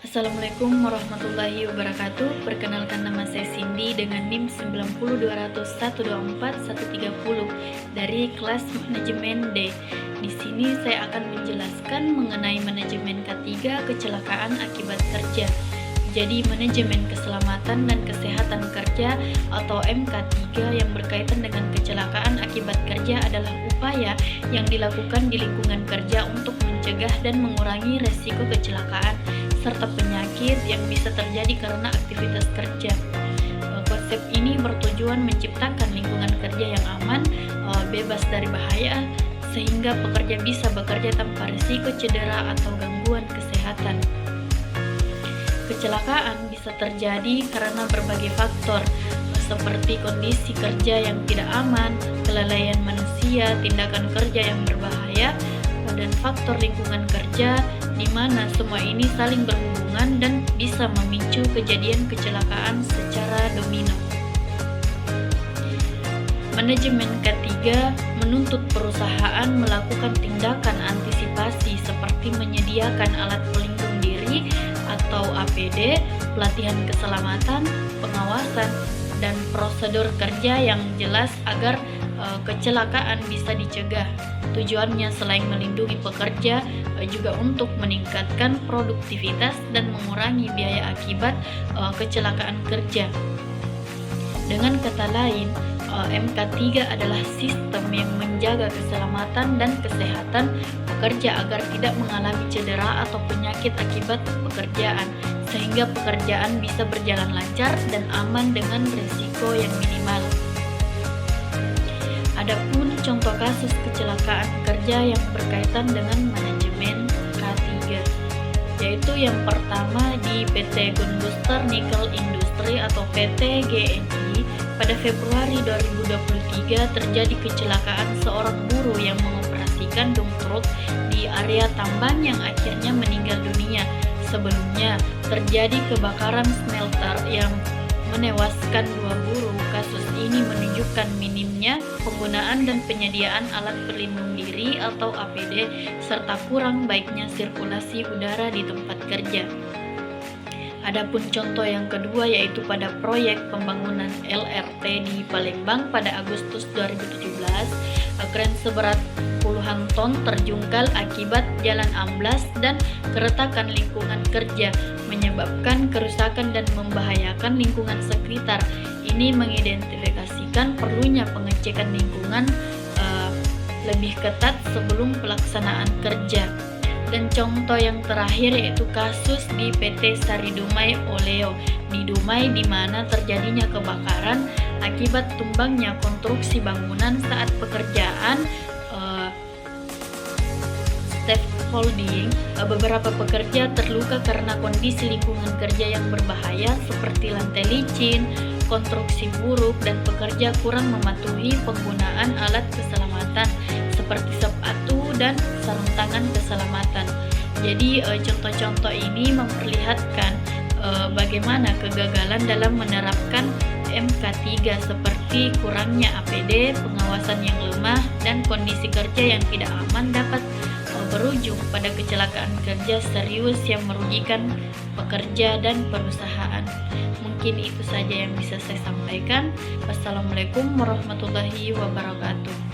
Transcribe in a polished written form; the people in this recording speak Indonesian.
Assalamualaikum warahmatullahi wabarakatuh. Perkenalkan, nama saya Cindy dengan NIM 9020124 dari kelas manajemen D. Di sini saya akan menjelaskan mengenai manajemen K3 kecelakaan akibat kerja. Jadi manajemen keselamatan dan kesehatan kerja atau MK3 yang berkaitan dengan kecelakaan akibat kerja adalah upaya yang dilakukan di lingkungan kerja untuk mencegah dan mengurangi resiko kecelakaan serta penyakit yang bisa terjadi karena aktivitas kerja. Konsep ini bertujuan menciptakan lingkungan kerja yang aman, bebas dari bahaya, sehingga pekerja bisa bekerja tanpa risiko cedera atau gangguan kesehatan. Kecelakaan bisa terjadi karena berbagai faktor, seperti kondisi kerja yang tidak aman, kelalaian manusia, tindakan kerja yang berbahaya, dan faktor lingkungan kerja, di mana semua ini saling berhubungan dan bisa memicu kejadian kecelakaan secara domino. Manajemen K3 menuntut perusahaan melakukan tindakan antisipasi seperti menyediakan alat pelindung diri atau APD, pelatihan keselamatan, pengawasan, dan prosedur kerja yang jelas agar kecelakaan bisa dicegah. Tujuannya selain melindungi pekerja, juga untuk meningkatkan produktivitas dan mengurangi biaya akibat kecelakaan kerja. Dengan kata lain, MK3 adalah sistem yang menjaga keselamatan dan kesehatan pekerja agar tidak mengalami cedera atau penyakit akibat pekerjaan, sehingga pekerjaan bisa berjalan lancar dan aman dengan risiko yang minimal. Adapun contoh kasus kecelakaan kerja yang berkaitan dengan manajemen K3, yaitu yang pertama di PT Gunbuster Nickel Industry atau PT GNI. Pada Februari 2023 terjadi kecelakaan seorang buruh yang mengoperasikan dump truck di area tambang yang akhirnya meninggal dunia. Sebelumnya terjadi kebakaran smelter yang menewaskan 2 buruh. Kasus ini menunjukkan minimnya penggunaan dan penyediaan alat pelindung diri atau APD serta kurang baiknya sirkulasi udara di tempat kerja. Adapun contoh yang kedua yaitu pada proyek pembangunan LRT di Palembang pada Agustus 2017, kren seberat puluhan ton terjungkal akibat jalan amblas dan keretakan lingkungan kerja, menyebabkan kerusakan dan membahayakan lingkungan sekitar. Ini mengidentifikasikan perlunya pengecekan lingkungan lebih ketat sebelum pelaksanaan kerja. Dan contoh yang terakhir yaitu kasus di PT Sari Dumai Oleo di Dumai, di mana terjadinya kebakaran akibat tumbangnya konstruksi bangunan saat pekerjaan scaffolding. Beberapa pekerja terluka karena kondisi lingkungan kerja yang berbahaya seperti lantai licin, konstruksi buruk, dan pekerja kurang mematuhi penggunaan alat keselamatan seperti sepatu dan sarung tangan keselamatan. Jadi contoh-contoh ini memperlihatkan bagaimana kegagalan dalam menerapkan MK3 seperti kurangnya APD, pengawasan yang lemah, dan kondisi kerja yang tidak aman dapat berujung pada kecelakaan kerja serius yang merugikan pekerja dan perusahaan. Mungkin itu saja yang bisa saya sampaikan. Wassalamualaikum warahmatullahi wabarakatuh.